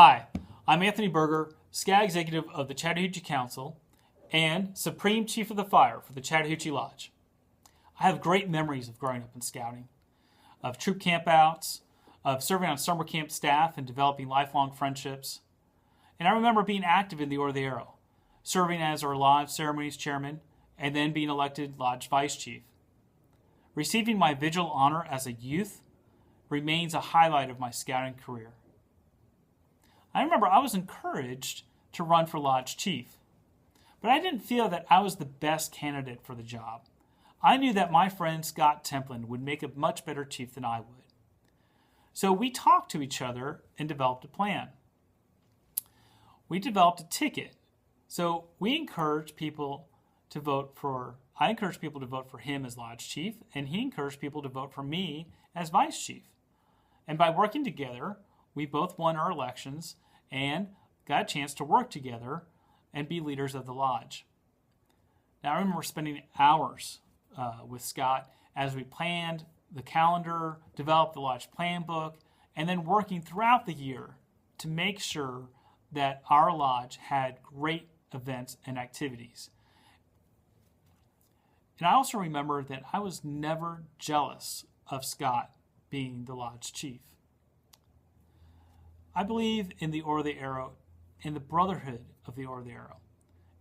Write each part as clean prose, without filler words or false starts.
Hi, I'm Anthony Berger, Scout Executive of the Chatthoochee Council and Supreme Chief of the Fire for the Chatthoochee Lodge. I have great memories of growing up in scouting, of troop campouts, of serving on summer camp staff and developing lifelong friendships. And I remember being active in the Order of the Arrow, serving as our Lodge Ceremonies Chairman and then being elected Lodge Vice Chief. Receiving my vigil honor as a youth remains a highlight of my scouting career. I remember I was encouraged to run for Lodge Chief, but I didn't feel that I was the best candidate for the job. I knew that my friend Scott Templin would make a much better chief than I would. So we talked to each other and developed a plan. We developed a ticket. So I encouraged people to vote for him as Lodge Chief, and he encouraged people to vote for me as Vice Chief. And by working together, we both won our elections and got a chance to work together and be leaders of the lodge. Now, I remember spending hours with Scott as we planned the calendar, developed the lodge plan book, and then working throughout the year to make sure that our lodge had great events and activities. And I also remember that I was never jealous of Scott being the lodge chief. I believe in the Order of the Arrow and the brotherhood of the Order of the Arrow,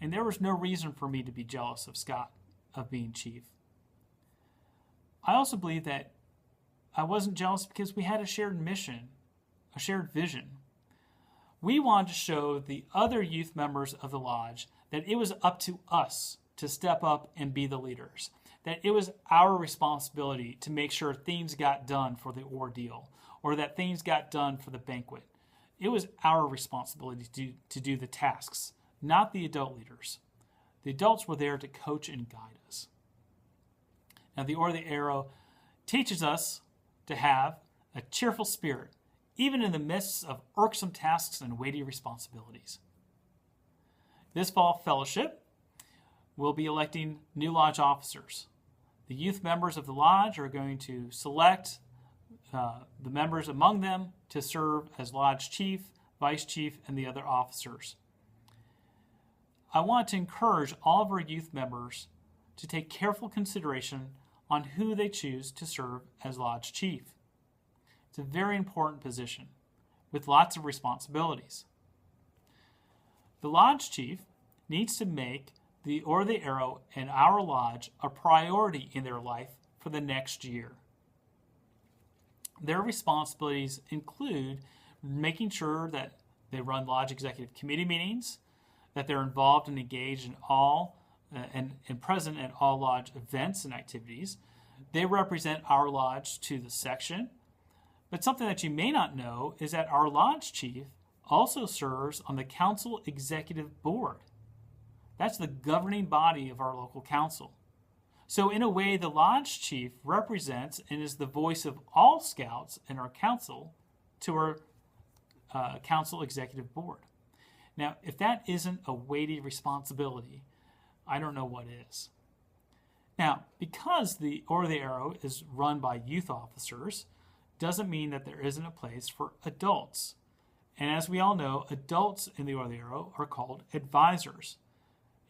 and there was no reason for me to be jealous of Scott of being chief. I also believe that I wasn't jealous because we had a shared mission, a shared vision. We wanted to show the other youth members of the lodge that it was up to us to step up and be the leaders, that it was our responsibility to make sure things got done for the ordeal or that things got done for the banquet. It was our responsibility to do the tasks, not the adult leaders. The adults were there to coach and guide us. Now, the Order of the Arrow teaches us to have a cheerful spirit, even in the midst of irksome tasks and weighty responsibilities. This fall fellowship, we'll be electing new lodge officers. The youth members of the lodge are going to select the members among them to serve as Lodge Chief, Vice Chief, and the other officers. I want to encourage all of our youth members to take careful consideration on who they choose to serve as Lodge Chief. It's a very important position with lots of responsibilities. The Lodge Chief needs to make the Order of the Arrow and our lodge a priority in their life for the next year. Their responsibilities include making sure that they run lodge executive committee meetings, that they're involved and engaged in all and present at all lodge events and activities. They represent our lodge to the section. But something that you may not know is that our lodge chief also serves on the council executive board. That's the governing body of our local council. So in a way, the lodge chief represents and is the voice of all scouts in our council to our council executive board. Now, if that isn't a weighty responsibility, I don't know what is. Now, because the Order of the Arrow is run by youth officers, doesn't mean that there isn't a place for adults. And as we all know, adults in the Order of the Arrow are called advisors.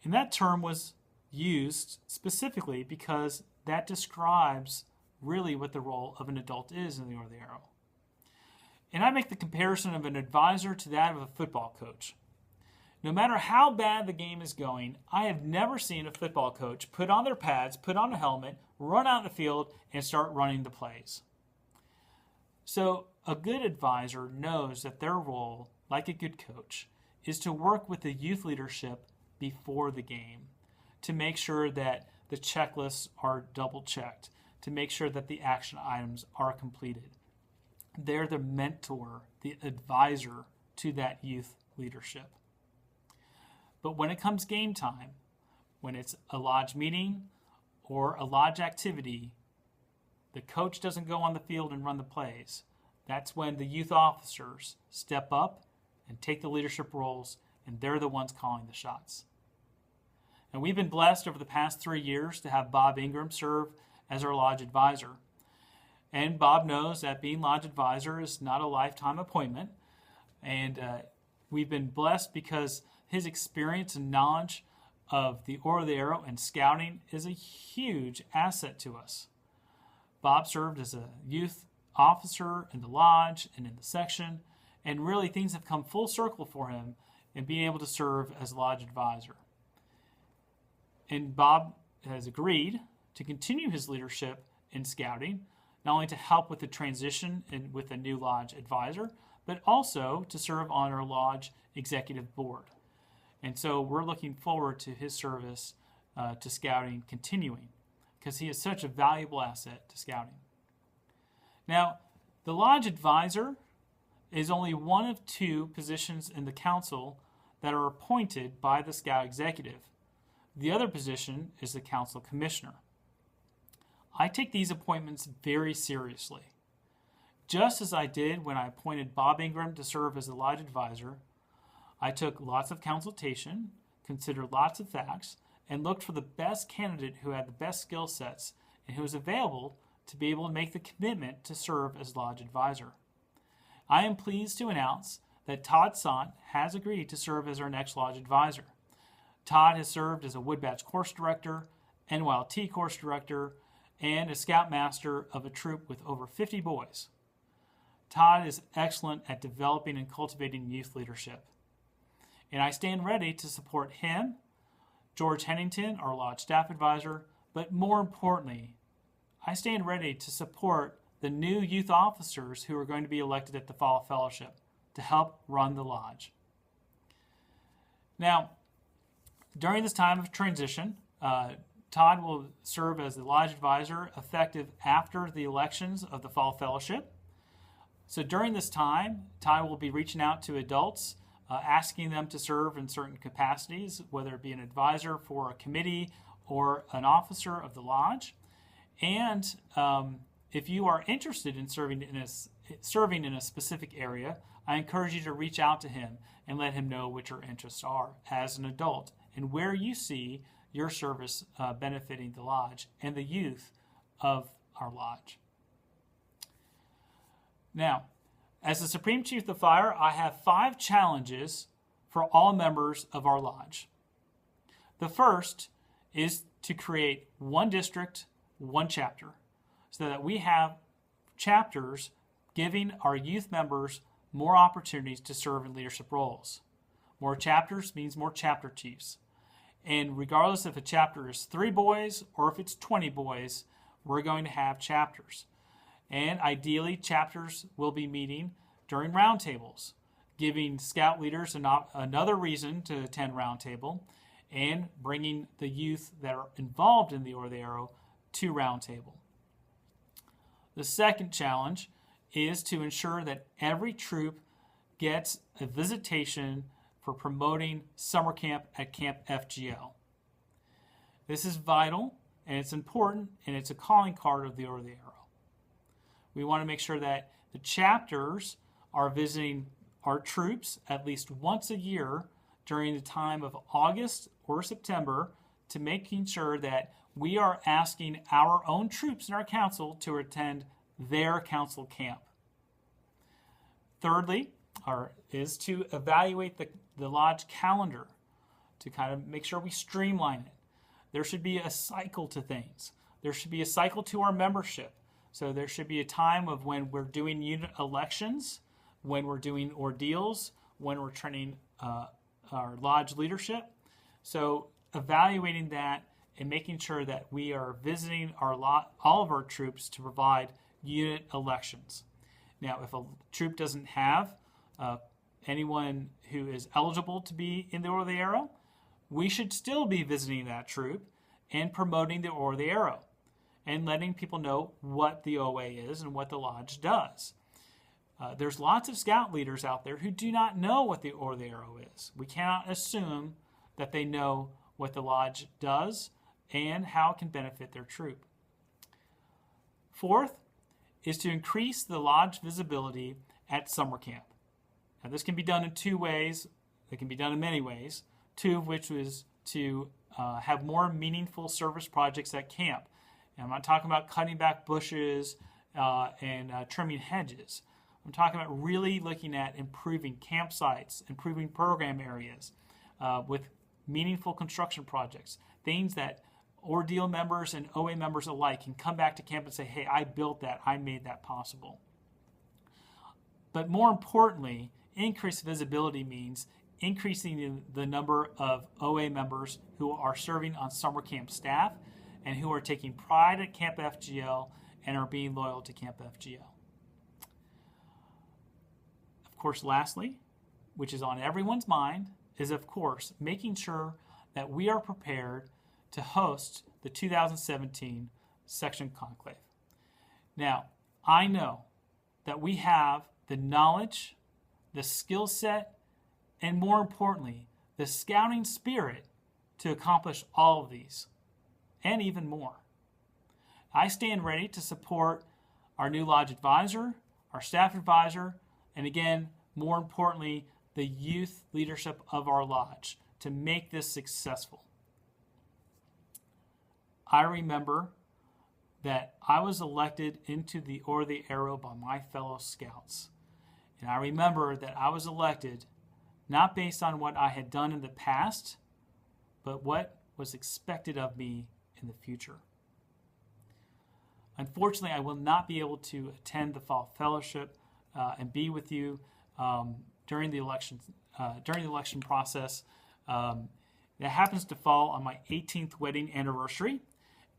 And that term was used specifically because that describes really what the role of an adult is in the Order of the Arrow. And I make the comparison of an advisor to that of a football coach. No matter how bad the game is going, I have never seen a football coach put on their pads, put on a helmet, run out in the field, and start running the plays. So a good advisor knows that their role, like a good coach, is to work with the youth leadership before the game, to make sure that the checklists are double checked, to make sure that the action items are completed. They're the mentor, the advisor to that youth leadership. But when it comes game time, when it's a lodge meeting or a lodge activity, the coach doesn't go on the field and run the plays. That's when the youth officers step up and take the leadership roles, and they're the ones calling the shots. And we've been blessed over the past 3 years to have Bob Ingram serve as our lodge advisor. And Bob knows that being lodge advisor is not a lifetime appointment. And we've been blessed because his experience and knowledge of the Order of the Arrow and scouting is a huge asset to us. Bob served as a youth officer in the lodge and in the section, and really things have come full circle for him in being able to serve as lodge advisor. And Bob has agreed to continue his leadership in scouting, not only to help with the transition and with a new lodge advisor, but also to serve on our lodge executive board. And so we're looking forward to his service to scouting continuing, because he is such a valuable asset to scouting. Now, the lodge advisor is only one of 2 positions in the council that are appointed by the scout executive. The other position is the council commissioner. I take these appointments very seriously. Just as I did when I appointed Bob Ingram to serve as the lodge advisor, I took lots of consultation, considered lots of facts, and looked for the best candidate who had the best skill sets and who was available to be able to make the commitment to serve as lodge advisor. I am pleased to announce that Todd Sant has agreed to serve as our next lodge advisor. Todd has served as a Woodbatch course director, NYLT course director, and a scoutmaster of a troop with over 50 boys. Todd is excellent at developing and cultivating youth leadership. And I stand ready to support him, George Hennington, our lodge staff advisor, but more importantly, I stand ready to support the new youth officers who are going to be elected at the Fall Fellowship to help run the lodge. Now, during this time of transition, Todd will serve as the lodge advisor effective after the elections of the Fall Fellowship. So during this time, Todd will be reaching out to adults, asking them to serve in certain capacities, whether it be an advisor for a committee or an officer of the lodge. And if you are interested in serving in a specific area, I encourage you to reach out to him and let him know what your interests are as an adult and where you see your service benefiting the lodge and the youth of our lodge. Now, as the Supreme Chief of Fire, I have 5 challenges for all members of our lodge. The first is to create one district, one chapter, so that we have chapters giving our youth members more opportunities to serve in leadership roles. More chapters means more chapter chiefs. And regardless if a chapter is 3 boys or if it's 20 boys, we're going to have chapters. And ideally, chapters will be meeting during roundtables, giving scout leaders another reason to attend roundtable and bringing the youth that are involved in the Order of the Arrow to roundtable. The second challenge is to ensure that every troop gets a visitation for promoting summer camp at Camp FGL. This is vital, and it's important, and it's a calling card of the Order of the Arrow. We want to make sure that the chapters are visiting our troops at least once a year during the time of August or September to making sure that we are asking our own troops in our council to attend their council camp. Thirdly, is to evaluate the lodge calendar to kind of make sure we streamline it. There should be a cycle to things. There should be a cycle to our membership. So there should be a time of when we're doing unit elections, when we're doing ordeals, when we're training our lodge leadership. So evaluating that and making sure that we are visiting all of our troops to provide unit elections. Now, if a troop doesn't have anyone who is eligible to be in the Order of the Arrow, we should still be visiting that troop and promoting the Order of the Arrow and letting people know what the OA is and what the lodge does. There's lots of scout leaders out there who do not know what the Order of the Arrow is. We cannot assume that they know what the lodge does and how it can benefit their troop. Fourth is to increase the lodge visibility at summer camp. Now, this can be done in 2 ways. It can be done in many ways, 2 of which is to have more meaningful service projects at camp. And I'm not talking about cutting back bushes and trimming hedges. I'm talking about really looking at improving campsites, improving program areas with meaningful construction projects, things that Ordeal members and OA members alike can come back to camp and say, hey, I built that, I made that possible. But more importantly, increased visibility means increasing the number of OA members who are serving on summer camp staff and who are taking pride at Camp FGL and are being loyal to Camp FGL. Of course, lastly, which is on everyone's mind, is of course making sure that we are prepared to host the 2017 Section Conclave. Now, I know that we have the knowledge, the skill set, and more importantly, the scouting spirit to accomplish all of these, and even more. I stand ready to support our new lodge advisor, our staff advisor, and again, more importantly, the youth leadership of our lodge to make this successful. I remember that I was elected into the Order of the Arrow by my fellow scouts. And I remember that I was elected not based on what I had done in the past, but what was expected of me in the future. Unfortunately, I will not be able to attend the Fall Fellowship and be with you during the election process. That happens to fall on my 18th wedding anniversary,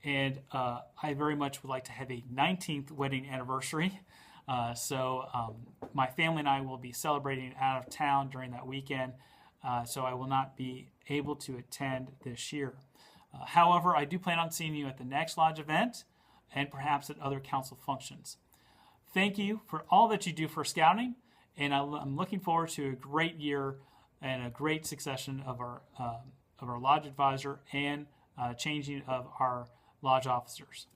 and I very much would like to have a 19th wedding anniversary. So my family and I will be celebrating out of town during that weekend, so I will not be able to attend this year. However, I do plan on seeing you at the next lodge event and perhaps at other council functions. Thank you for all that you do for scouting, and I'm looking forward to a great year and a great succession of our lodge advisor and changing of our lodge officers.